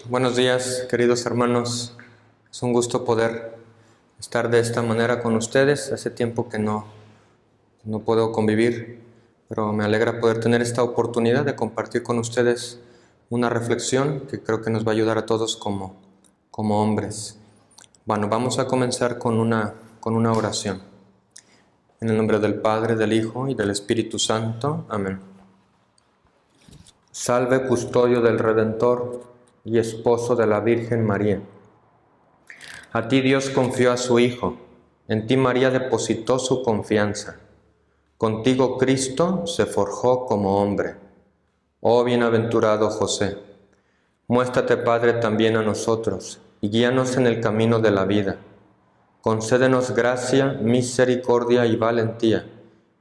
Buenos días, queridos hermanos. Es un gusto poder estar de esta manera con ustedes. Hace tiempo que no puedo convivir, pero me alegra poder tener esta oportunidad de compartir con ustedes una reflexión que creo que nos va a ayudar a todos como hombres. Bueno, vamos a comenzar con una oración. En el nombre del Padre, del Hijo y del Espíritu Santo. Amén. Salve, custodio del Redentor y esposo de la Virgen María. A ti Dios confió a su Hijo, en ti María depositó su confianza. Contigo Cristo se forjó como hombre. Oh bienaventurado José, muéstrate Padre también a nosotros y guíanos en el camino de la vida. Concédenos gracia, misericordia y valentía,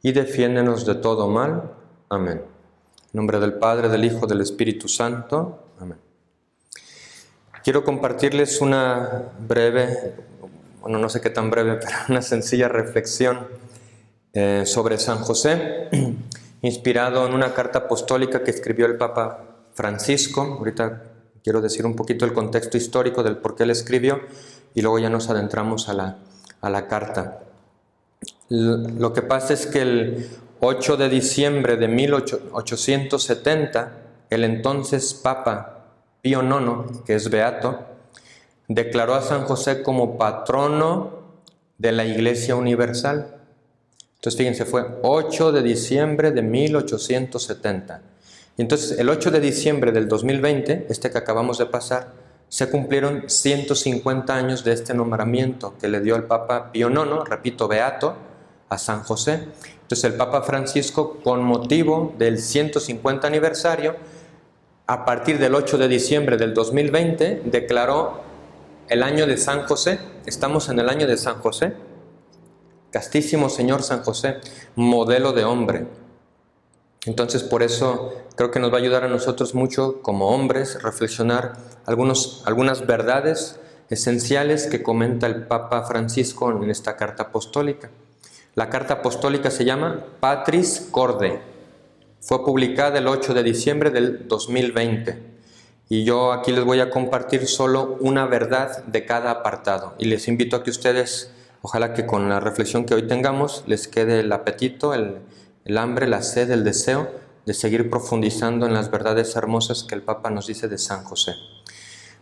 y defiéndenos de todo mal. Amén. En nombre del Padre, del Hijo, del Espíritu Santo. Amén. Quiero compartirles una breve, no sé qué tan breve, pero una sencilla reflexión sobre San José, inspirado en una carta apostólica que escribió el Papa Francisco. Ahorita quiero decir un poquito el contexto histórico del por qué él escribió y luego ya nos adentramos a la carta. Lo que pasa es que el 8 de diciembre de 1870, el entonces Papa Pío IX, que es beato, declaró a San José como patrono de la Iglesia Universal. Entonces fíjense, fue 8 de diciembre de 1870. Y entonces el 8 de diciembre del 2020, este que acabamos de pasar, se cumplieron 150 años de este nombramiento que le dio el Papa Pío IX, repito, beato, a San José. Entonces el Papa Francisco, con motivo del 150 aniversario, a partir del 8 de diciembre del 2020, declaró el año de San José. Estamos en el año de San José. Castísimo Señor San José, modelo de hombre. Entonces por eso creo que nos va a ayudar a nosotros mucho como hombres reflexionar algunas verdades esenciales que comenta el Papa Francisco en esta carta apostólica. La carta apostólica se llama Patris Corde. Fue publicada el 8 de diciembre del 2020. Y yo aquí les voy a compartir solo una verdad de cada apartado. Y les invito a que ustedes, ojalá que con la reflexión que hoy tengamos, les quede el apetito, el hambre, la sed, el deseo de seguir profundizando en las verdades hermosas que el Papa nos dice de San José.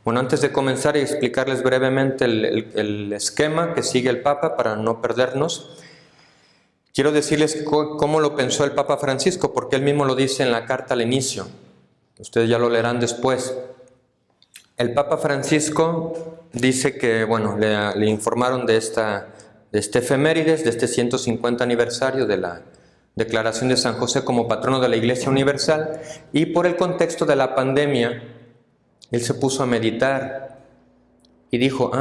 Bueno, antes de comenzar y explicarles brevemente el esquema que sigue el Papa para no perdernos, quiero decirles cómo lo pensó el Papa Francisco, porque él mismo lo dice en la carta al inicio. Ustedes ya lo leerán después. El Papa Francisco dice que, bueno, le informaron de este efemérides, de este 150 aniversario de la declaración de San José como patrono de la Iglesia Universal, y por el contexto de la pandemia, él se puso a meditar y dijo,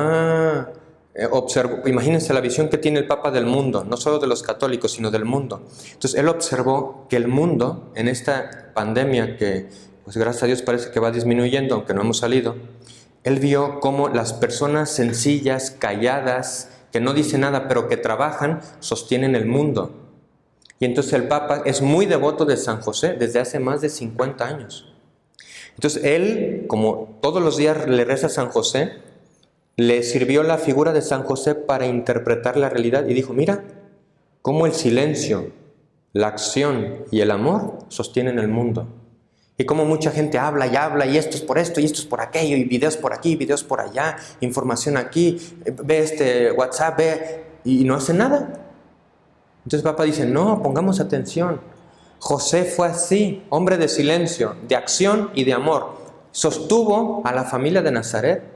observó, imagínense la visión que tiene el Papa del mundo, no solo de los católicos, sino del mundo. Entonces él observó que el mundo, en esta pandemia que, pues gracias a Dios parece que va disminuyendo, aunque no hemos salido, él vio cómo las personas sencillas, calladas, que no dicen nada, pero que trabajan, sostienen el mundo. Y entonces el Papa es muy devoto de San José desde hace más de 50 años. Entonces él, como todos los días le reza a San José, le sirvió la figura de San José para interpretar la realidad y dijo, mira, cómo el silencio, la acción y el amor sostienen el mundo. Y cómo mucha gente habla y esto es por esto y esto es por aquello, y videos por aquí, videos por allá, información aquí, ve este WhatsApp, ve, y no hace nada. Entonces el Papa dice, no, pongamos atención. José fue así, hombre de silencio, de acción y de amor. Sostuvo a la familia de Nazaret.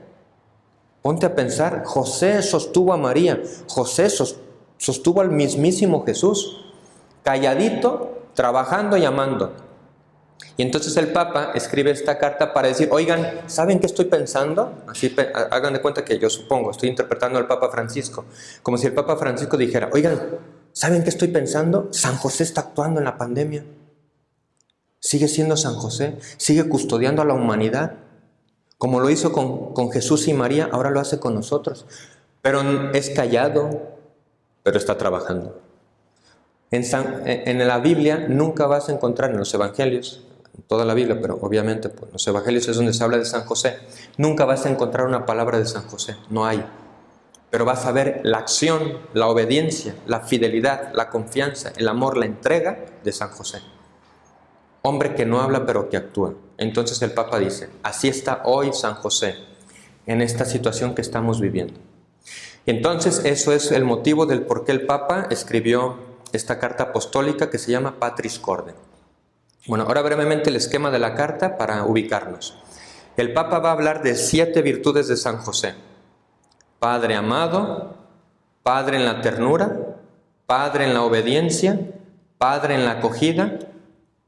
Ponte a pensar, José sostuvo a María, José sostuvo al mismísimo Jesús, calladito, trabajando y amando. Y entonces el Papa escribe esta carta para decir, oigan, ¿saben qué estoy pensando? Así hagan de cuenta que yo supongo, estoy interpretando al Papa Francisco, como si el Papa Francisco dijera, oigan, ¿saben qué estoy pensando? San José está actuando en la pandemia. Sigue siendo San José, sigue custodiando a la humanidad. Como lo hizo con Jesús y María, ahora lo hace con nosotros. Pero es callado, pero está trabajando. En la Biblia nunca vas a encontrar, en los evangelios, toda la Biblia, pero obviamente pues, los evangelios es donde se habla de San José. Nunca vas a encontrar una palabra de San José, no hay. Pero vas a ver la acción, la obediencia, la fidelidad, la confianza, el amor, la entrega de San José. Hombre que no habla pero que actúa. Entonces el Papa dice, así está hoy San José en esta situación que estamos viviendo. Y entonces eso es el motivo del por qué el Papa escribió esta carta apostólica que se llama Patris Corde. Bueno, ahora brevemente el esquema de la carta para ubicarnos. El Papa va a hablar de 7 virtudes de San José. Padre amado, Padre en la ternura, Padre en la obediencia, Padre en la acogida,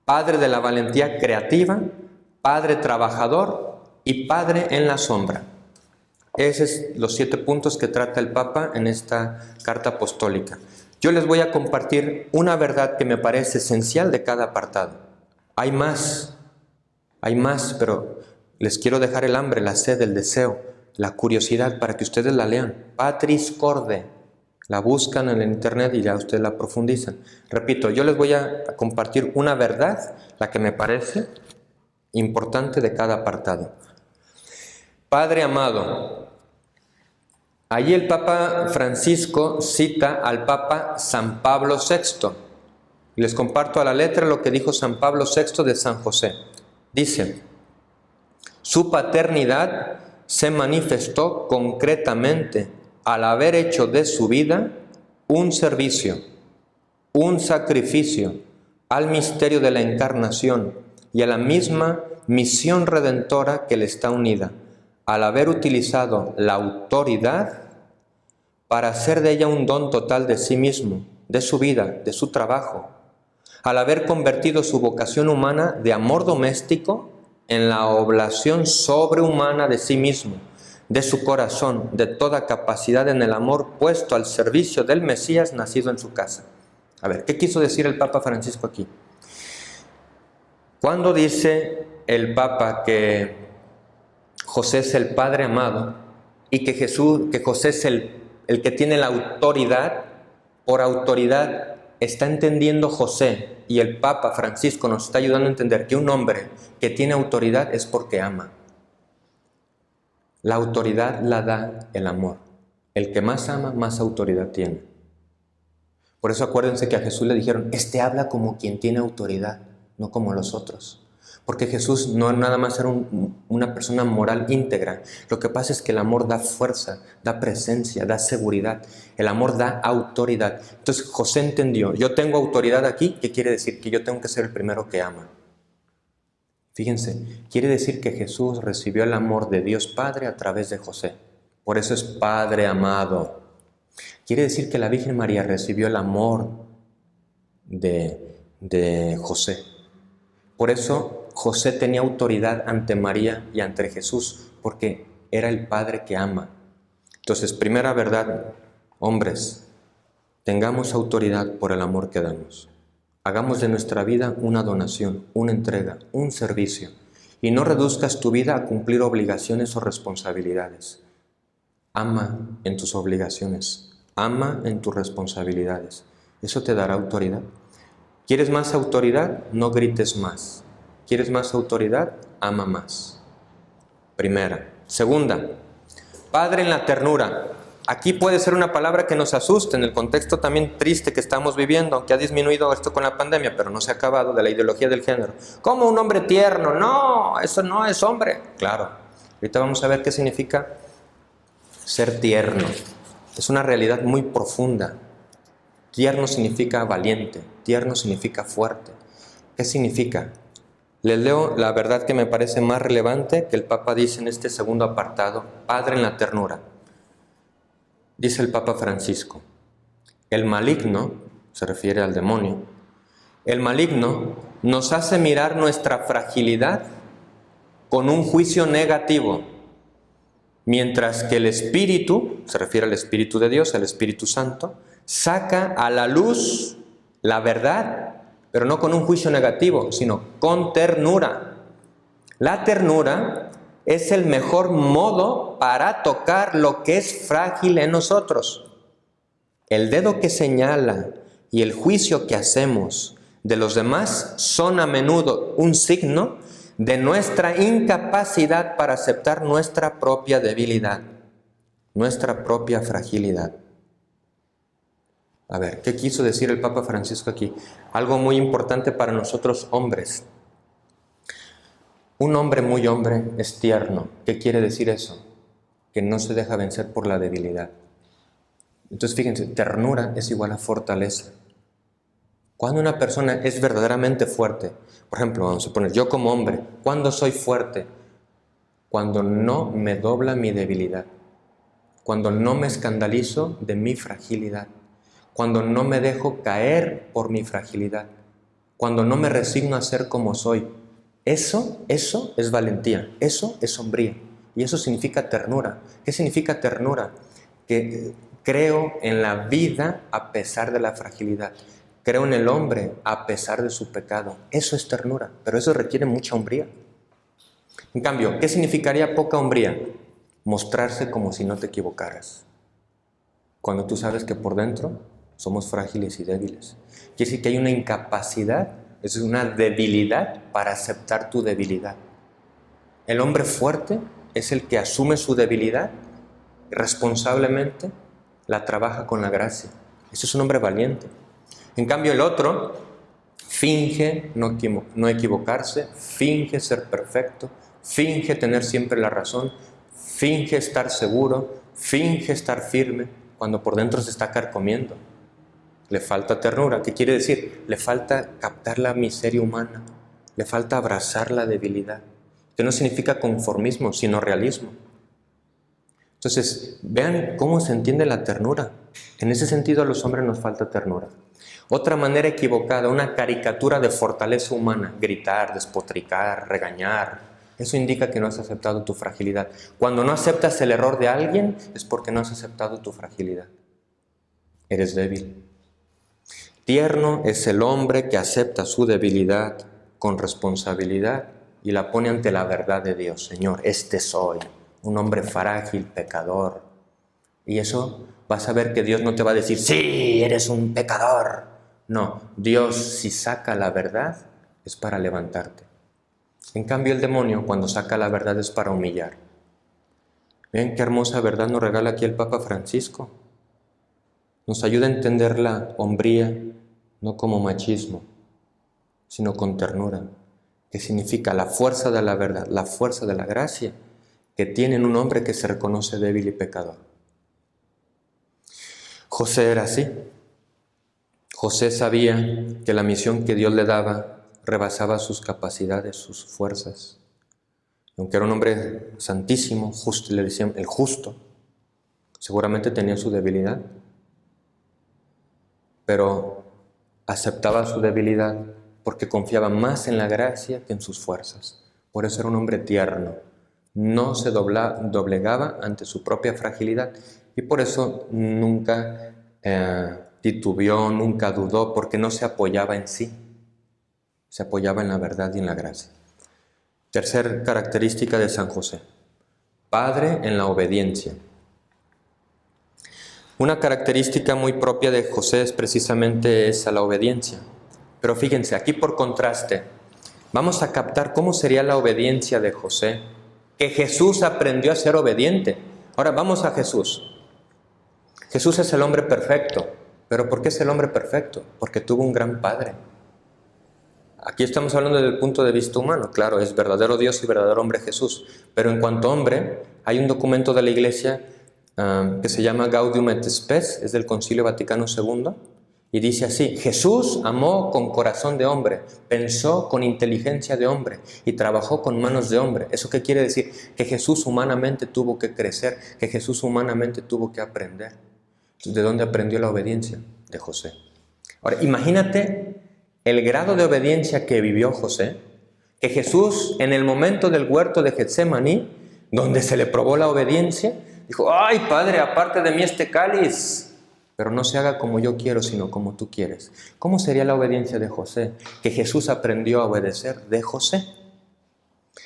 Padre de la valentía creativa, Padre trabajador y Padre en la sombra. Esos son los 7 puntos que trata el Papa en esta carta apostólica. Yo les voy a compartir una verdad que me parece esencial de cada apartado. Hay más, pero les quiero dejar el hambre, la sed, el deseo, la curiosidad para que ustedes la lean. Patris Corde, la buscan en el internet y ya ustedes la profundizan. Repito, yo les voy a compartir una verdad, la que me parece importante de cada apartado. Padre amado. Allí el Papa Francisco cita al Papa San Pablo VI. Les comparto a la letra lo que dijo San Pablo VI de San José. Dice, su paternidad se manifestó concretamente al haber hecho de su vida un servicio, un sacrificio al misterio de la encarnación y a la misma misión redentora que le está unida, al haber utilizado la autoridad para hacer de ella un don total de sí mismo, de su vida, de su trabajo, al haber convertido su vocación humana de amor doméstico en la oblación sobrehumana de sí mismo, de su corazón, de toda capacidad en el amor puesto al servicio del Mesías nacido en su casa. A ver, ¿qué quiso decir el Papa Francisco aquí? Cuando dice el Papa que José es el Padre amado y que José es el que tiene la autoridad, por autoridad está entendiendo José, y el Papa Francisco nos está ayudando a entender que un hombre que tiene autoridad es porque ama. La autoridad la da el amor. El que más ama, más autoridad tiene. Por eso acuérdense que a Jesús le dijeron, habla como quien tiene autoridad, no como los otros. Porque Jesús no nada más era una persona moral íntegra. Lo que pasa es que el amor da fuerza, da presencia, da seguridad. El amor da autoridad. Entonces José entendió, yo tengo autoridad aquí, ¿qué quiere decir? Que yo tengo que ser el primero que ama. Fíjense, quiere decir que Jesús recibió el amor de Dios Padre a través de José. Por eso es Padre amado. Quiere decir que la Virgen María recibió el amor de José. Por eso José tenía autoridad ante María y ante Jesús, porque era el Padre que ama. Entonces, primera verdad, hombres, tengamos autoridad por el amor que damos. Hagamos de nuestra vida una donación, una entrega, un servicio. Y no reduzcas tu vida a cumplir obligaciones o responsabilidades. Ama en tus obligaciones, ama en tus responsabilidades. Eso te dará autoridad. ¿Quieres más autoridad? No grites más. ¿Quieres más autoridad? Ama más. Primera. Segunda, Padre en la ternura. Aquí puede ser una palabra que nos asuste en el contexto también triste que estamos viviendo, aunque ha disminuido esto con la pandemia, pero no se ha acabado, de la ideología del género. ¿Cómo un hombre tierno? No, eso no es hombre. Claro, ahorita vamos a ver qué significa ser tierno. Es una realidad muy profunda. Tierno significa valiente, tierno significa fuerte. ¿Qué significa? Les leo la verdad que me parece más relevante que el Papa dice en este segundo apartado, Padre en la ternura. Dice el Papa Francisco, el maligno, se refiere al demonio, el maligno nos hace mirar nuestra fragilidad con un juicio negativo, mientras que el Espíritu, se refiere al Espíritu de Dios, al Espíritu Santo, saca a la luz la verdad, pero no con un juicio negativo, sino con ternura. La ternura es el mejor modo para tocar lo que es frágil en nosotros. El dedo que señala y el juicio que hacemos de los demás son a menudo un signo de nuestra incapacidad para aceptar nuestra propia debilidad, nuestra propia fragilidad. A ver, ¿qué quiso decir el Papa Francisco aquí? Algo muy importante para nosotros hombres. Un hombre muy hombre es tierno. ¿Qué quiere decir eso? Que no se deja vencer por la debilidad. Entonces fíjense, ternura es igual a fortaleza. Cuando una persona es verdaderamente fuerte, por ejemplo, vamos a poner, yo como hombre, ¿cuándo soy fuerte? Cuando no me dobla mi debilidad, cuando no me escandalizo de mi fragilidad, cuando no me dejo caer por mi fragilidad, cuando no me resigno a ser como soy. Eso es valentía, eso es hombría, y eso significa ternura. ¿Qué significa ternura? Que creo en la vida a pesar de la fragilidad. Creo en el hombre a pesar de su pecado. Eso es ternura, pero eso requiere mucha hombría. En cambio, ¿qué significaría poca hombría? Mostrarse como si no te equivocaras. Cuando tú sabes que por dentro somos frágiles y débiles. Quiere decir que hay una incapacidad, es una debilidad para aceptar tu debilidad. El hombre fuerte es el que asume su debilidad responsablemente, la trabaja con la gracia. Ese es un hombre valiente. En cambio el otro finge no equivocarse, finge ser perfecto, finge tener siempre la razón, finge estar seguro, finge estar firme, cuando por dentro se está carcomiendo. Le falta ternura. ¿Qué quiere decir? Le falta captar la miseria humana, le falta abrazar la debilidad, que no significa conformismo, sino realismo. Entonces, vean cómo se entiende la ternura. En ese sentido a los hombres nos falta ternura. Otra manera equivocada, una caricatura de fortaleza humana, gritar, despotricar, regañar, eso indica que no has aceptado tu fragilidad. Cuando no aceptas el error de alguien es porque no has aceptado tu fragilidad. Eres débil. Tierno es el hombre que acepta su debilidad con responsabilidad y la pone ante la verdad de Dios. Señor, este soy, un hombre frágil, pecador. Y eso vas a ver que Dios no te va a decir, sí, eres un pecador. No, Dios si saca la verdad es para levantarte. En cambio el demonio cuando saca la verdad es para humillar. Ven qué hermosa verdad nos regala aquí el Papa Francisco. Nos ayuda a entender la hombría no como machismo, sino con ternura, que significa la fuerza de la verdad, la fuerza de la gracia que tiene en un hombre que se reconoce débil y pecador. José era así. José sabía que la misión que Dios le daba rebasaba sus capacidades, sus fuerzas. Aunque era un hombre santísimo, justo, le decían el justo, seguramente tenía su debilidad, pero aceptaba su debilidad porque confiaba más en la gracia que en sus fuerzas. Por eso era un hombre tierno, no se doblegaba ante su propia fragilidad y por eso nunca titubeó, nunca dudó, porque no se apoyaba en sí, se apoyaba en la verdad y en la gracia. Tercer característica de San José, padre en la obediencia. Una característica muy propia de José es precisamente esa, la obediencia. Pero fíjense, aquí por contraste, vamos a captar cómo sería la obediencia de José, que Jesús aprendió a ser obediente. Ahora vamos a Jesús. Jesús es el hombre perfecto, pero ¿por qué es el hombre perfecto? Porque tuvo un gran padre. Aquí estamos hablando desde el punto de vista humano, claro, es verdadero Dios y verdadero hombre Jesús, pero en cuanto a hombre, hay un documento de la Iglesia que se llama Gaudium et Spes, es del Concilio Vaticano II, y dice así: Jesús amó con corazón de hombre, pensó con inteligencia de hombre y trabajó con manos de hombre. ¿Eso qué quiere decir? Que Jesús humanamente tuvo que crecer, que Jesús humanamente tuvo que aprender. ¿De dónde aprendió la obediencia? De José. Ahora, imagínate el grado de obediencia que vivió José, que Jesús en el momento del huerto de Getsemaní, donde se le probó la obediencia, dijo: ¡ay, Padre, aparte de mí este cáliz! Pero no se haga como yo quiero, sino como tú quieres. ¿Cómo sería la obediencia de José? Que Jesús aprendió a obedecer de José.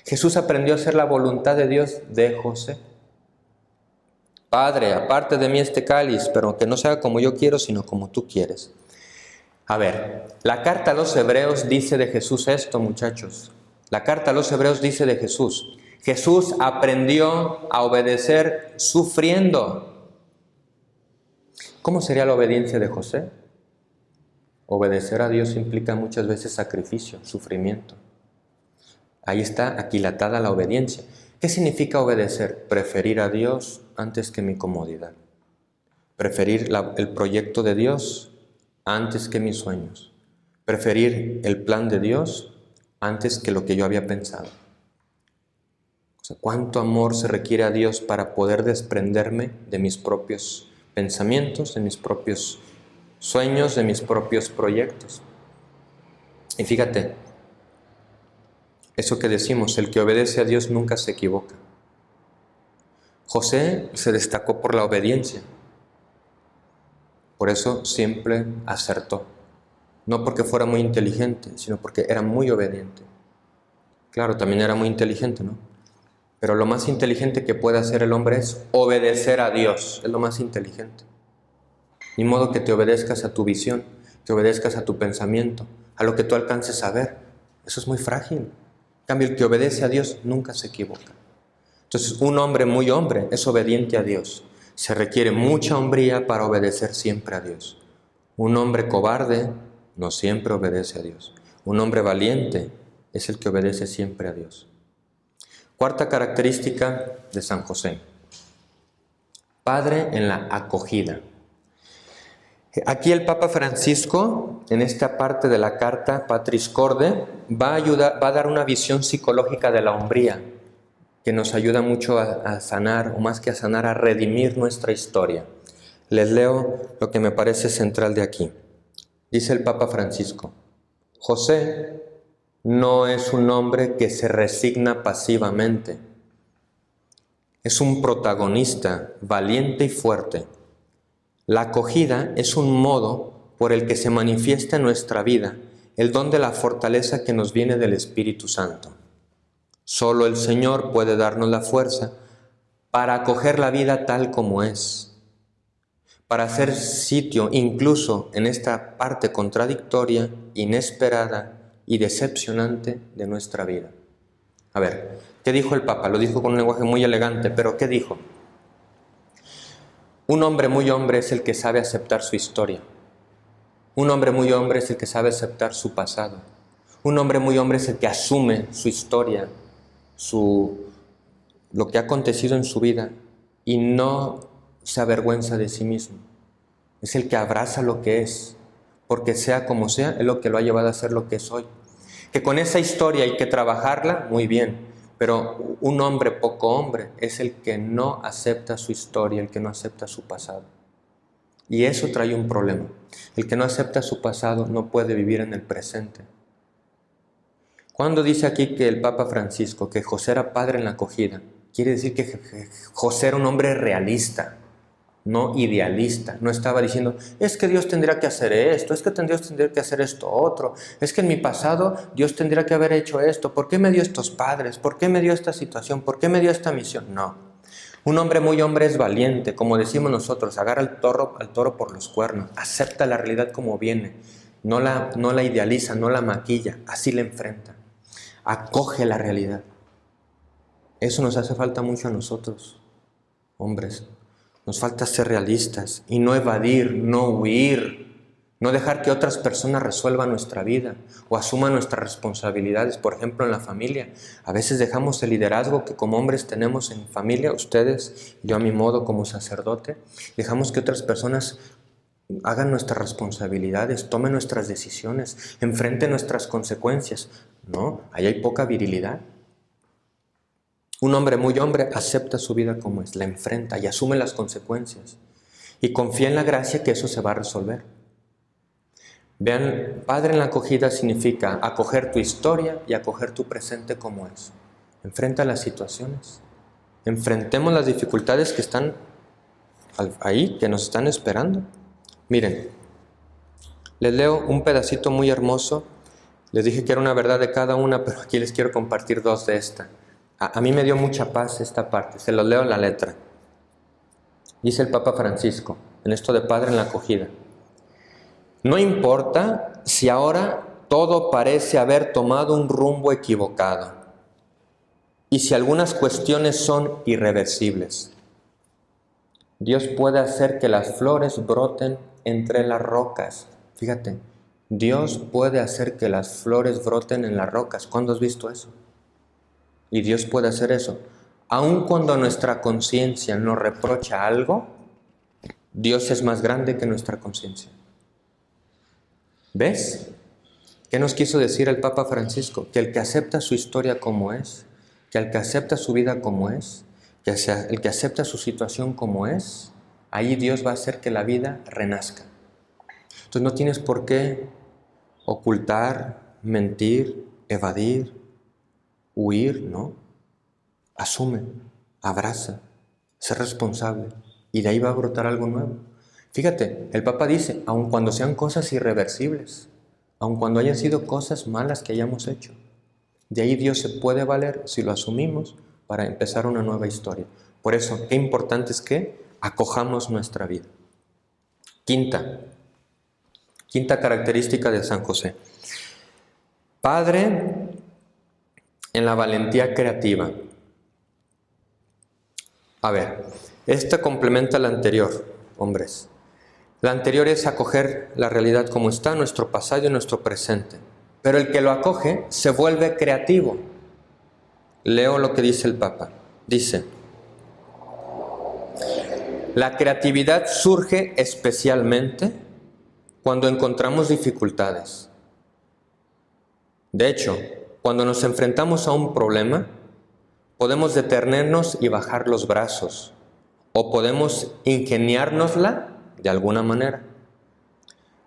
Jesús aprendió a hacer la voluntad de Dios de José. Padre, aparte de mí este cáliz, pero que no se haga como yo quiero, sino como tú quieres. A ver, la carta a los Hebreos dice de Jesús esto, muchachos. La carta a los Hebreos dice de Jesús. Jesús aprendió a obedecer sufriendo. ¿Cómo sería la obediencia de José? Obedecer a Dios implica muchas veces sacrificio, sufrimiento. Ahí está aquilatada la obediencia. ¿Qué significa obedecer? Preferir a Dios antes que mi comodidad. Preferir el proyecto de Dios antes que mis sueños. Preferir el plan de Dios antes que lo que yo había pensado. O sea, ¿cuánto amor se requiere a Dios para poder desprenderme de mis propios pensamientos, de mis propios sueños, de mis propios proyectos? Y fíjate, eso que decimos, el que obedece a Dios nunca se equivoca. José se destacó por la obediencia. Por eso siempre acertó. No porque fuera muy inteligente, sino porque era muy obediente. Claro, también era muy inteligente, ¿no? Pero lo más inteligente que puede hacer el hombre es obedecer a Dios. Es lo más inteligente. Ni modo que te obedezcas a tu visión, que obedezcas a tu pensamiento, a lo que tú alcances a ver. Eso es muy frágil. En cambio, el que obedece a Dios nunca se equivoca. Entonces, un hombre muy hombre es obediente a Dios. Se requiere mucha hombría para obedecer siempre a Dios. Un hombre cobarde no siempre obedece a Dios. Un hombre valiente es el que obedece siempre a Dios. Cuarta característica de San José. Padre en la acogida. Aquí el Papa Francisco, en esta parte de la carta Patris Corde, va a dar una visión psicológica de la hombría, que nos ayuda mucho a sanar, o más que a sanar, a redimir nuestra historia. Les leo lo que me parece central de aquí. Dice el Papa Francisco: José no es un hombre que se resigna pasivamente. Es un protagonista valiente y fuerte. La acogida es un modo por el que se manifiesta en nuestra vida el don de la fortaleza que nos viene del Espíritu Santo. Solo el Señor puede darnos la fuerza para acoger la vida tal como es, para hacer sitio incluso en esta parte contradictoria, inesperada y decepcionante de nuestra vida. A ver, ¿qué dijo el Papa? Lo dijo con un lenguaje muy elegante, pero ¿qué dijo? Un hombre muy hombre es el que sabe aceptar su historia. Un hombre muy hombre es el que sabe aceptar su pasado. Un hombre muy hombre es el que asume su historia, lo que ha acontecido en su vida y no se avergüenza de sí mismo. Es el que abraza lo que es, porque sea como sea, es lo que lo ha llevado a ser lo que es hoy. Que con esa historia hay que trabajarla, muy bien, pero un hombre poco hombre es el que no acepta su historia, el que no acepta su pasado. Y eso trae un problema. El que no acepta su pasado no puede vivir en el presente. Cuando dice aquí que el Papa Francisco, que José era padre en la acogida, quiere decir que José era un hombre realista, no idealista. No estaba diciendo, es que Dios tendría que hacer esto, es que Dios tendría que hacer esto otro, es que en mi pasado Dios tendría que haber hecho esto, ¿por qué me dio estos padres? ¿Por qué me dio esta situación? ¿Por qué me dio esta misión? No. Un hombre muy hombre es valiente, como decimos nosotros, agarra al toro por los cuernos, acepta la realidad como viene, no la idealiza, no la maquilla, así la enfrenta, acoge la realidad. Eso nos hace falta mucho a nosotros, hombres. Nos falta ser realistas y no evadir, no huir, no dejar que otras personas resuelvan nuestra vida o asuman nuestras responsabilidades, por ejemplo en la familia. A veces dejamos el liderazgo que como hombres tenemos en familia, ustedes, yo a mi modo como sacerdote, dejamos que otras personas hagan nuestras responsabilidades, tomen nuestras decisiones, enfrenten nuestras consecuencias. No, ahí hay poca virilidad. Un hombre muy hombre acepta su vida como es, la enfrenta y asume las consecuencias y confía en la gracia que eso se va a resolver. Vean, padre en la acogida significa acoger tu historia y acoger tu presente como es. Enfrenta las situaciones, enfrentemos las dificultades que están ahí, que nos están esperando. Miren, les leo un pedacito muy hermoso. Les dije que era una verdad de cada una, pero aquí les quiero compartir dos de esta. A mí me dio mucha paz esta parte, se los leo en la letra. Dice el Papa Francisco, en esto de padre en la acogida: No importa si ahora todo parece haber tomado un rumbo equivocado y si algunas cuestiones son irreversibles. Dios puede hacer que las flores broten entre las rocas. Fíjate, Dios puede hacer que las flores broten en las rocas. ¿Cuándo has visto eso? Y Dios puede hacer eso. Aun cuando nuestra conciencia nos reprocha algo, Dios es más grande que nuestra conciencia. ¿Ves? ¿Qué nos quiso decir el Papa Francisco? Que el que acepta su historia como es, que el que acepta su vida como es, que el que acepta su situación como es, ahí Dios va a hacer que la vida renazca. Entonces no tienes por qué ocultar, mentir, evadir, huir, ¿no? Asume, abraza, sé responsable y de ahí va a brotar algo nuevo. Fíjate, el Papa dice, aun cuando sean cosas irreversibles, aun cuando hayan sido cosas malas que hayamos hecho, de ahí Dios se puede valer si lo asumimos para empezar una nueva historia. Por eso, qué importante es que acojamos nuestra vida. Quinta característica de San José. Padre en la valentía creativa. A ver, esta complementa la anterior, hombres. La anterior es acoger la realidad como está, nuestro pasado y nuestro presente. Pero el que lo acoge se vuelve creativo. Leo lo que dice el Papa. Dice, la creatividad surge especialmente cuando encontramos dificultades. De hecho, cuando nos enfrentamos a un problema, podemos detenernos y bajar los brazos, o podemos ingeniárnosla de alguna manera.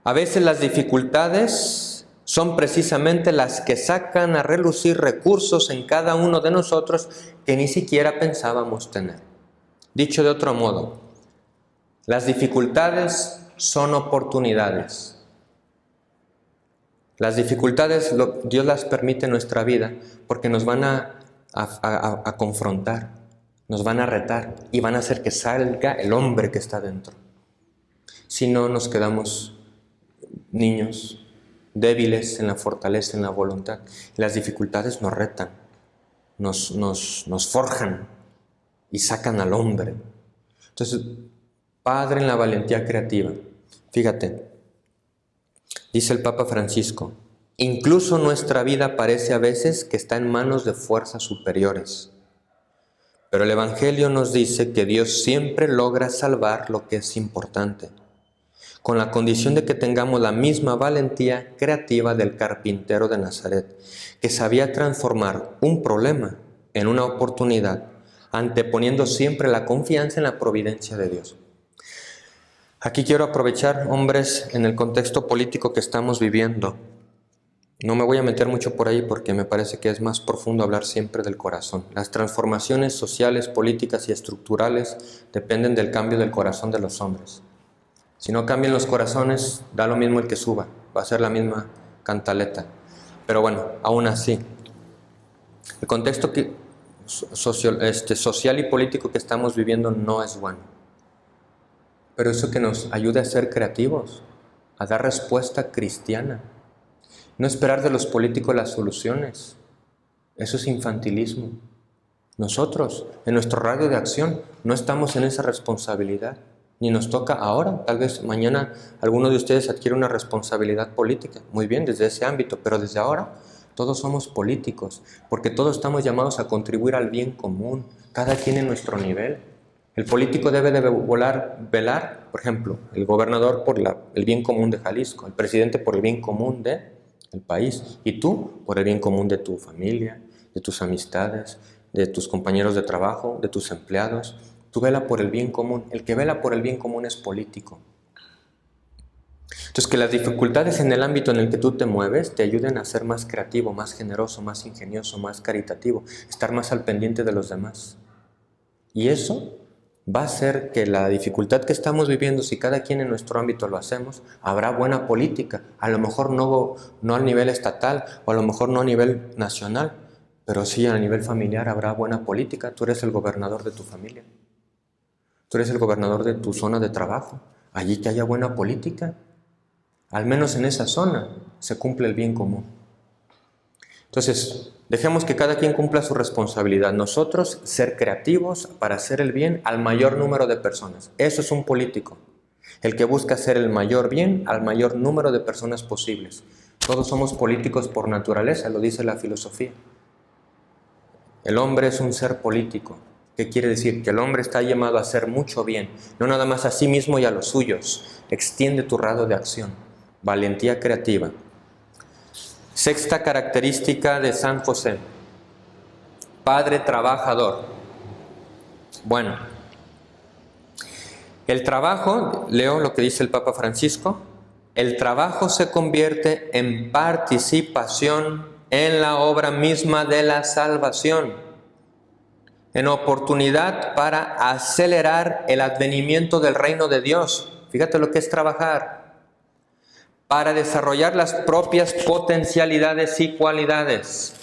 A veces las dificultades son precisamente las que sacan a relucir recursos en cada uno de nosotros que ni siquiera pensábamos tener. Dicho de otro modo, las dificultades son oportunidades. Las dificultades Dios las permite en nuestra vida porque nos van a confrontar, nos van a retar y van a hacer que salga el hombre que está dentro. Si no, nos quedamos niños, débiles en la fortaleza, en la voluntad. Las dificultades nos retan, nos forjan y sacan al hombre. Entonces, Padre en la valentía creativa. Fíjate, dice el Papa Francisco, incluso nuestra vida parece a veces que está en manos de fuerzas superiores. Pero el Evangelio nos dice que Dios siempre logra salvar lo que es importante, con la condición de que tengamos la misma valentía creativa del carpintero de Nazaret, que sabía transformar un problema en una oportunidad, anteponiendo siempre la confianza en la providencia de Dios. Aquí quiero aprovechar, hombres, en el contexto político que estamos viviendo. No me voy a meter mucho por ahí porque me parece que es más profundo hablar siempre del corazón. Las transformaciones sociales, políticas y estructurales dependen del cambio del corazón de los hombres. Si no cambian los corazones, da lo mismo el que suba, va a ser la misma cantaleta. Pero bueno, aún así, el contexto social y político que estamos viviendo no es bueno. Pero eso que nos ayude a ser creativos, a dar respuesta cristiana. No esperar de los políticos las soluciones. Eso es infantilismo. Nosotros, en nuestro radio de acción, no estamos en esa responsabilidad. Ni nos toca ahora. Tal vez mañana alguno de ustedes adquiere una responsabilidad política. Muy bien, desde ese ámbito. Pero desde ahora, todos somos políticos. Porque todos estamos llamados a contribuir al bien común. Cada quien en nuestro nivel. El político debe de velar, por ejemplo, el gobernador por el bien común de Jalisco, el presidente por el bien común del país, y tú por el bien común de tu familia, de tus amistades, de tus compañeros de trabajo, de tus empleados. Tú vela por el bien común. El que vela por el bien común es político. Entonces, que las dificultades en el ámbito en el que tú te mueves te ayuden a ser más creativo, más generoso, más ingenioso, más caritativo, estar más al pendiente de los demás. Y eso va a hacer que la dificultad que estamos viviendo, si cada quien en nuestro ámbito lo hacemos, habrá buena política. A lo mejor no a nivel estatal o a lo mejor no a nivel nacional, pero sí a nivel familiar habrá buena política. Tú eres el gobernador de tu familia. Tú eres el gobernador de tu zona de trabajo. Allí que haya buena política. al menos en esa zona, se cumple el bien común. Entonces, dejemos que cada quien cumpla su responsabilidad. Nosotros ser creativos para hacer el bien al mayor número de personas. Eso es un político. El que busca hacer el mayor bien al mayor número de personas posibles. Todos somos políticos por naturaleza, lo dice la filosofía. El hombre es un ser político. ¿Qué quiere decir? Que el hombre está llamado a hacer mucho bien, no nada más a sí mismo y a los suyos. Extiende tu radio de acción. Valentía creativa. Sexta característica de San José. Padre trabajador. Bueno, el trabajo, leo lo que dice el Papa Francisco, el trabajo se convierte en participación en la obra misma de la salvación, en oportunidad para acelerar el advenimiento del reino de Dios. Fíjate lo que es trabajar. Para desarrollar las propias potencialidades y cualidades,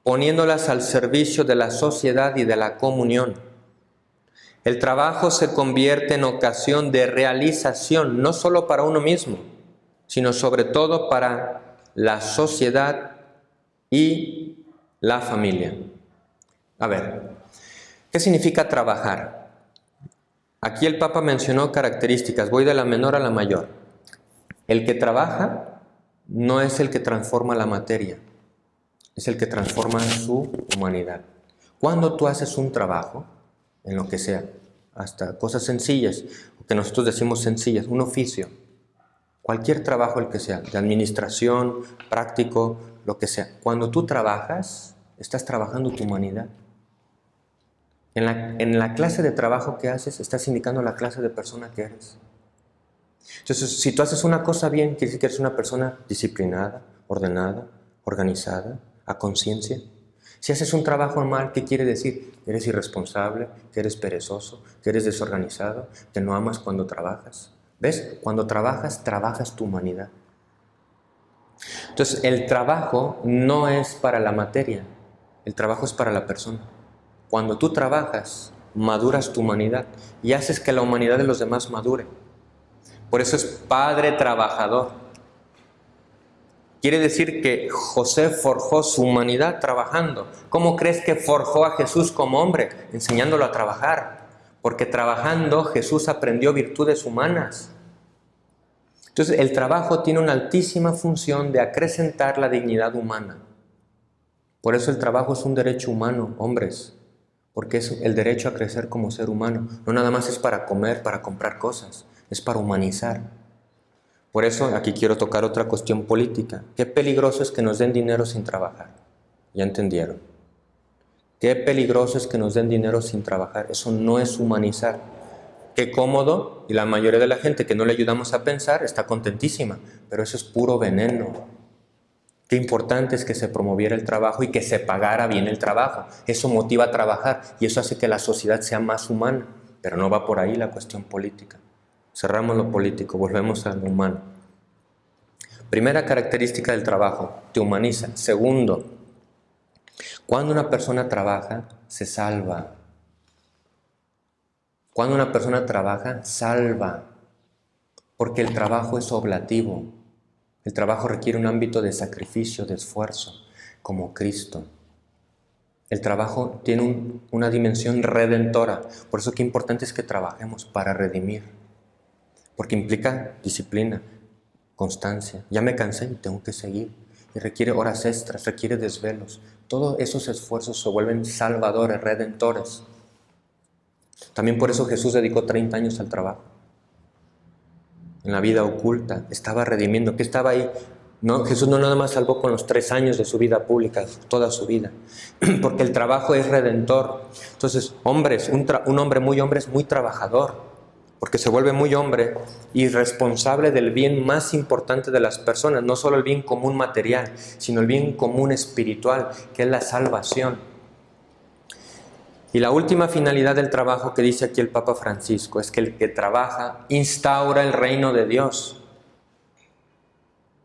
poniéndolas al servicio de la sociedad y de la comunión. El trabajo se convierte en ocasión de realización, no solo para uno mismo, sino sobre todo para la sociedad y la familia. A ver, ¿qué significa trabajar? Aquí el Papa mencionó características, voy de la menor a la mayor. El que trabaja no es el que transforma la materia, es el que transforma su humanidad. Cuando tú haces un trabajo, en lo que sea, hasta cosas sencillas, o que nosotros decimos sencillas, un oficio, cualquier trabajo el que sea, de administración, práctico, lo que sea. Cuando tú trabajas, estás trabajando tu humanidad. En la clase de trabajo que haces, estás indicando la clase de persona que eres. Entonces, si tú haces una cosa bien, quiere decir que eres una persona disciplinada, ordenada, organizada, a conciencia. Si haces un trabajo mal, ¿qué quiere decir? Que eres irresponsable, que eres perezoso, que eres desorganizado, que no amas cuando trabajas. ¿Ves? Cuando trabajas, trabajas tu humanidad. Entonces, el trabajo no es para la materia, el trabajo es para la persona. Cuando tú trabajas, maduras tu humanidad y haces que la humanidad de los demás madure. Por eso es padre trabajador. Quiere decir que José forjó su humanidad trabajando. ¿Cómo crees que forjó a Jesús como hombre? Enseñándolo a trabajar. Porque trabajando Jesús aprendió virtudes humanas. Entonces el trabajo tiene una altísima función de acrecentar la dignidad humana. Por eso el trabajo es un derecho humano, hombres. Porque es el derecho a crecer como ser humano. No nada más es para comer, para comprar cosas. Es para humanizar. Por eso aquí quiero tocar otra cuestión política. Qué peligroso es que nos den dinero sin trabajar. ¿Ya entendieron? Qué peligroso es que nos den dinero sin trabajar. Eso no es humanizar. Qué cómodo, y la mayoría de la gente que no le ayudamos a pensar está contentísima, pero eso es puro veneno. Qué importante es que se promoviera el trabajo y que se pagara bien el trabajo. Eso motiva a trabajar y eso hace que la sociedad sea más humana, pero no va por ahí la cuestión política. Cerramos lo político, volvemos a lo humano. Primera característica del trabajo, te humaniza. Segundo, cuando una persona trabaja, se salva. Cuando una persona trabaja, salva. Porque el trabajo es oblativo. El trabajo requiere un ámbito de sacrificio, de esfuerzo, como Cristo. El trabajo tiene una dimensión redentora. Por eso qué importante es que trabajemos para redimir. Porque implica disciplina, constancia. Ya me cansé y tengo que seguir. Y requiere horas extras, requiere desvelos. Todos esos esfuerzos se vuelven salvadores, redentores. También por eso Jesús dedicó 30 años al trabajo. En la vida oculta, estaba redimiendo. ¿Qué estaba ahí? No, Jesús no nada más salvó con los 3 años de su vida pública, toda su vida. Porque el trabajo es redentor. Entonces, hombres, un hombre es muy trabajador. Porque se vuelve muy hombre y responsable del bien más importante de las personas, no solo el bien común material, sino el bien común espiritual, que es la salvación. Y la última finalidad del trabajo que dice aquí el Papa Francisco es que el que trabaja instaura el reino de Dios.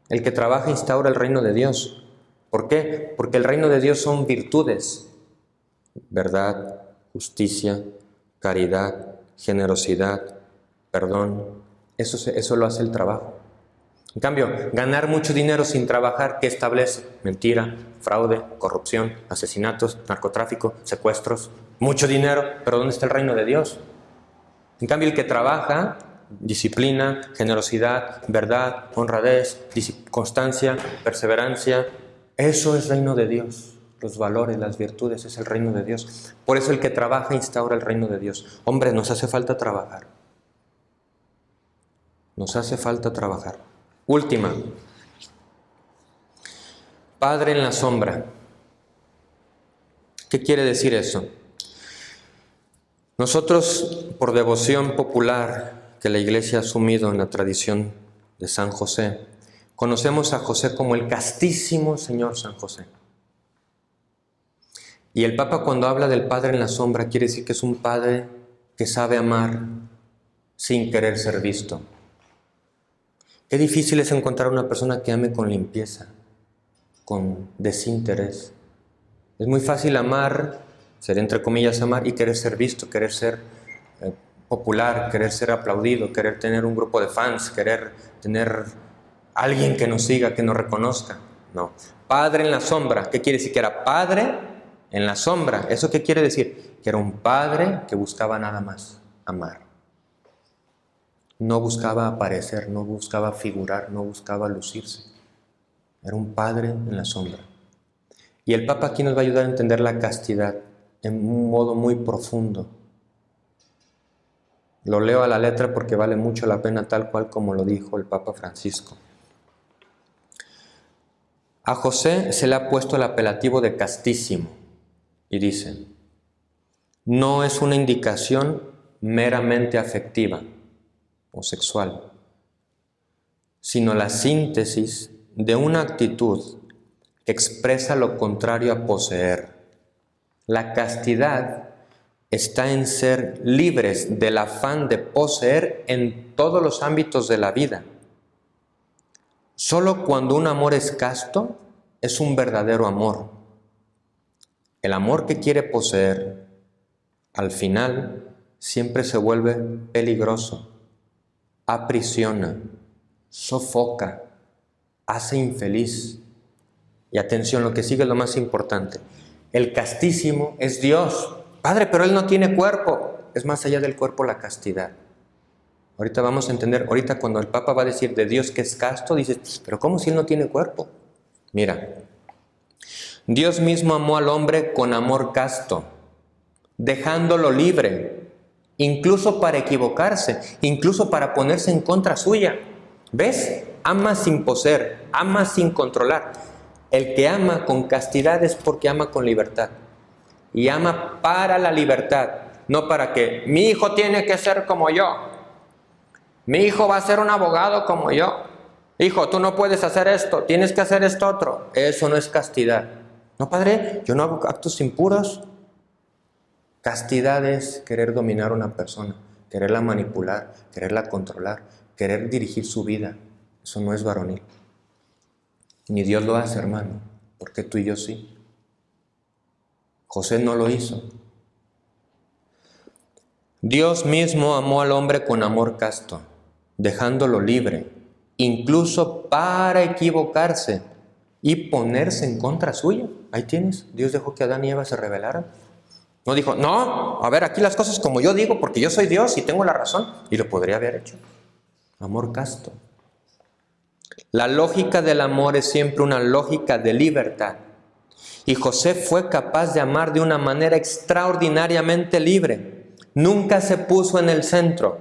El que trabaja instaura el reino de Dios. ¿Por qué? Porque el reino de Dios son virtudes: verdad, justicia, caridad, generosidad, perdón. Eso lo hace el trabajo. En cambio, ganar mucho dinero sin trabajar, ¿qué establece? Mentira, fraude, corrupción, asesinatos, narcotráfico, secuestros, mucho dinero. ¿Pero dónde está el reino de Dios? En cambio, el que trabaja, disciplina, generosidad, verdad, honradez, constancia, perseverancia, eso es reino de Dios. Los valores, las virtudes, es el reino de Dios. Por eso el que trabaja instaura el reino de Dios. Hombre, nos hace falta trabajar. Nos hace falta trabajar. Última. Padre en la sombra. ¿Qué quiere decir eso? Nosotros, por devoción popular que la Iglesia ha asumido en la tradición de San José, conocemos a José como el castísimo Señor San José. Y el Papa, cuando habla del Padre en la sombra, quiere decir que es un Padre que sabe amar sin querer ser visto. Qué difícil es encontrar una persona que ame con limpieza, con desinterés. Es muy fácil amar, ser entre comillas amar, y querer ser visto, querer ser popular, querer ser aplaudido, querer tener un grupo de fans, querer tener alguien que nos siga, que nos reconozca. No. Padre en la sombra. ¿Qué quiere decir? Que era padre en la sombra. ¿Eso qué quiere decir? Que era un padre que buscaba nada más amar. No buscaba aparecer, no buscaba figurar, no buscaba lucirse. Era un padre en la sombra. Y el Papa aquí nos va a ayudar a entender la castidad en un modo muy profundo. Lo leo a la letra porque vale mucho la pena, tal cual como lo dijo el Papa Francisco. A José se le ha puesto el apelativo de castísimo y dice: no es una indicación meramente afectiva o sexual, sino la síntesis de una actitud que expresa lo contrario a poseer. La castidad está en ser libres del afán de poseer en todos los ámbitos de la vida. Solo cuando un amor es casto, es un verdadero amor. El amor que quiere poseer, al final, siempre se vuelve peligroso, aprisiona, sofoca, hace infeliz. Y atención, lo que sigue es lo más importante. El castísimo es Dios. Padre, pero Él no tiene cuerpo. Es más allá del cuerpo la castidad. Ahorita vamos a entender, ahorita cuando el Papa va a decir de Dios que es casto, dices, pero ¿cómo si Él no tiene cuerpo? Mira, Dios mismo amó al hombre con amor casto, dejándolo libre, incluso para equivocarse, incluso para ponerse en contra suya. ¿Ves? Ama sin poseer, ama sin controlar. El que ama con castidad es porque ama con libertad. Y ama para la libertad, no para que mi hijo tiene que ser como yo. Mi hijo va a ser un abogado como yo. Hijo, tú no puedes hacer esto, tienes que hacer esto otro. Eso no es castidad. No, padre, yo no hago actos impuros. Castidad es querer dominar a una persona, quererla manipular, quererla controlar, querer dirigir su vida. Eso no es varonil. Ni Dios lo hace, hermano, porque tú y yo sí. José no lo hizo. Dios mismo amó al hombre con amor casto, dejándolo libre, incluso para equivocarse y ponerse en contra suya. Ahí tienes, Dios dejó que Adán y Eva se rebelaran. No dijo, no, a ver, aquí las cosas como yo digo, porque yo soy Dios y tengo la razón. Y lo podría haber hecho. Amor casto. La lógica del amor es siempre una lógica de libertad. Y José fue capaz de amar de una manera extraordinariamente libre. Nunca se puso en el centro.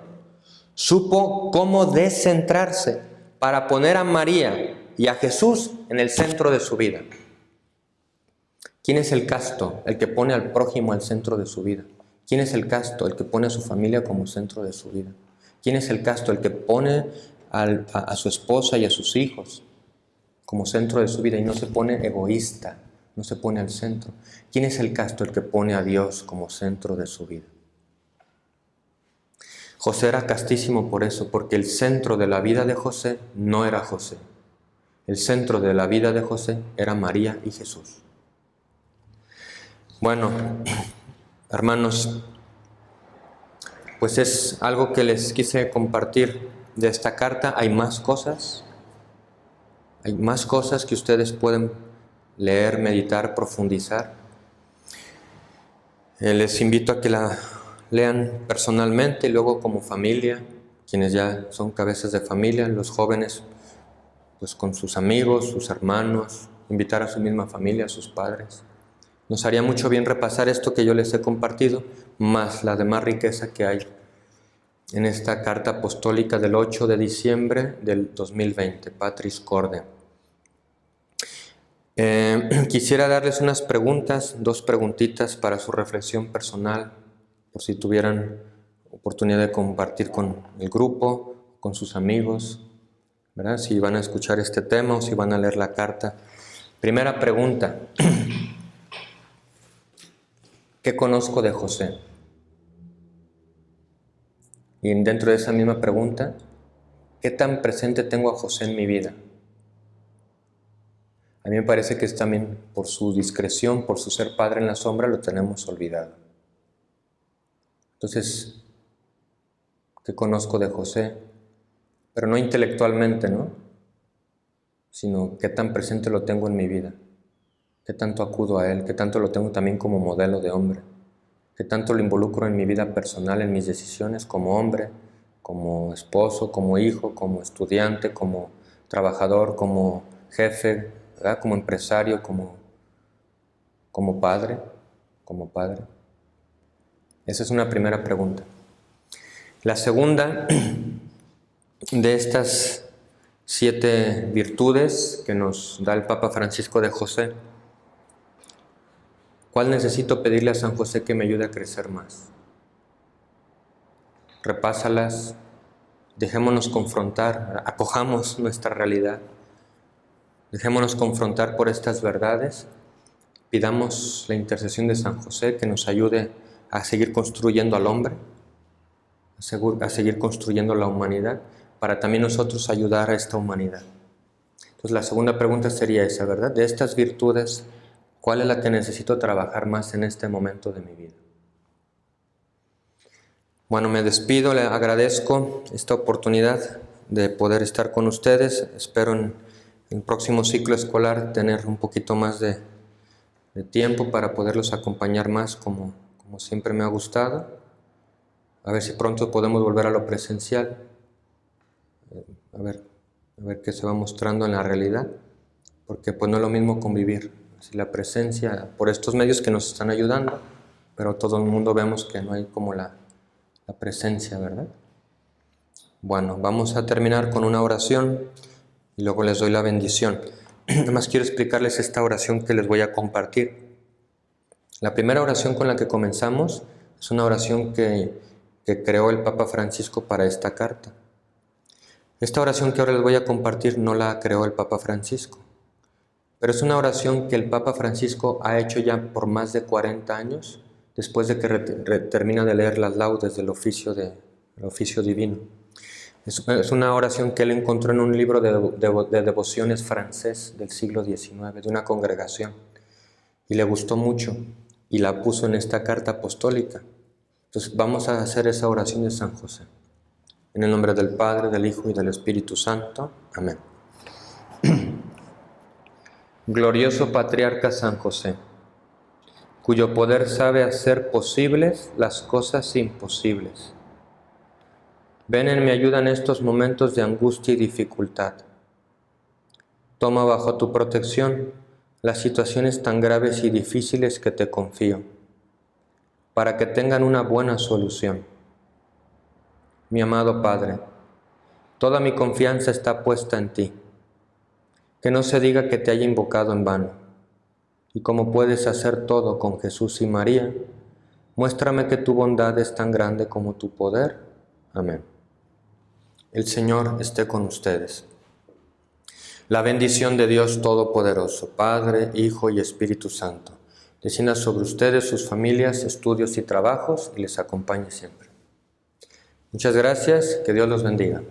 Supo cómo descentrarse para poner a María y a Jesús en el centro de su vida. ¿Quién es el casto? El que pone al prójimo al centro de su vida. ¿Quién es el casto? El que pone a su familia como centro de su vida. ¿Quién es el casto? El que pone a su esposa y a sus hijos como centro de su vida y no se pone egoísta, no se pone al centro. ¿Quién es el casto? El que pone a Dios como centro de su vida. José era castísimo por eso, porque el centro de la vida de José no era José. El centro de la vida de José era María y Jesús. Bueno, hermanos, pues es algo que les quise compartir de esta carta. Hay más cosas, Hay más cosas que ustedes pueden leer, meditar, profundizar. Les invito a que la lean personalmente y luego como familia, quienes ya son cabezas de familia, los jóvenes, pues con sus amigos, sus hermanos, invitar a su misma familia, a sus padres. Nos haría mucho bien repasar esto que yo les he compartido, más la demás riqueza que hay en esta carta apostólica del 8 de diciembre del 2020, Patris Corde. Quisiera darles unas preguntas, 2 preguntitas para su reflexión personal, por si tuvieran oportunidad de compartir con el grupo, con sus amigos, ¿verdad? Si van a escuchar este tema o si van a leer la carta. Primera pregunta. ¿Qué conozco de José? Y dentro de esa misma pregunta, ¿qué tan presente tengo a José en mi vida? A mí me parece que es también por su discreción, por su ser padre en la sombra, lo tenemos olvidado. Entonces, ¿qué conozco de José? Pero no intelectualmente, ¿no? Sino qué tan presente lo tengo en mi vida. Qué tanto acudo a él, qué tanto lo tengo también como modelo de hombre. Qué tanto lo involucro en mi vida personal, en mis decisiones como hombre, como esposo, como hijo, como estudiante, como trabajador, como jefe, ¿verdad? Como empresario, como padre, Esa es una primera pregunta. La segunda de estas 7 virtudes que nos da el Papa Francisco de José, ¿cuál necesito pedirle a San José que me ayude a crecer más? Repásalas, dejémonos confrontar, acojamos nuestra realidad, dejémonos confrontar por estas verdades, pidamos la intercesión de San José que nos ayude a seguir construyendo al hombre, a seguir construyendo la humanidad, para también nosotros ayudar a esta humanidad. Entonces la segunda pregunta sería esa, ¿verdad? De estas virtudes, ¿cuál es la que necesito trabajar más en este momento de mi vida? Bueno, me despido, le agradezco esta oportunidad de poder estar con ustedes. Espero en el próximo ciclo escolar tener un poquito más de tiempo para poderlos acompañar más como siempre me ha gustado. A ver si pronto podemos volver a lo presencial. A ver qué se va mostrando en la realidad, porque pues no es lo mismo convivir. Así la presencia por estos medios que nos están ayudando, pero todo el mundo vemos que no hay como la presencia, ¿verdad? Bueno, vamos a terminar con una oración y luego les doy la bendición. Además quiero explicarles esta oración que les voy a compartir. La primera oración con la que comenzamos es una oración que creó el Papa Francisco para esta carta. Esta oración que ahora les voy a compartir no la creó el Papa Francisco, pero es una oración que el Papa Francisco ha hecho ya por más de 40 años, después de que termina de leer las laudes del oficio divino. Es una oración que él encontró en un libro de devociones francés del siglo XIX, de una congregación, y le gustó mucho, y la puso en esta carta apostólica. Entonces vamos a hacer esa oración de San José. En el nombre del Padre, del Hijo y del Espíritu Santo. Amén. Glorioso Patriarca San José, cuyo poder sabe hacer posibles las cosas imposibles. Ven en mi ayuda en estos momentos de angustia y dificultad. Toma bajo tu protección las situaciones tan graves y difíciles que te confío, para que tengan una buena solución. Mi amado Padre, toda mi confianza está puesta en ti. Que no se diga que te haya invocado en vano. Y como puedes hacer todo con Jesús y María, muéstrame que tu bondad es tan grande como tu poder. Amén. El Señor esté con ustedes. La bendición de Dios Todopoderoso, Padre, Hijo y Espíritu Santo, descienda sobre ustedes, sus familias, estudios y trabajos, y les acompañe siempre. Muchas gracias, que Dios los bendiga.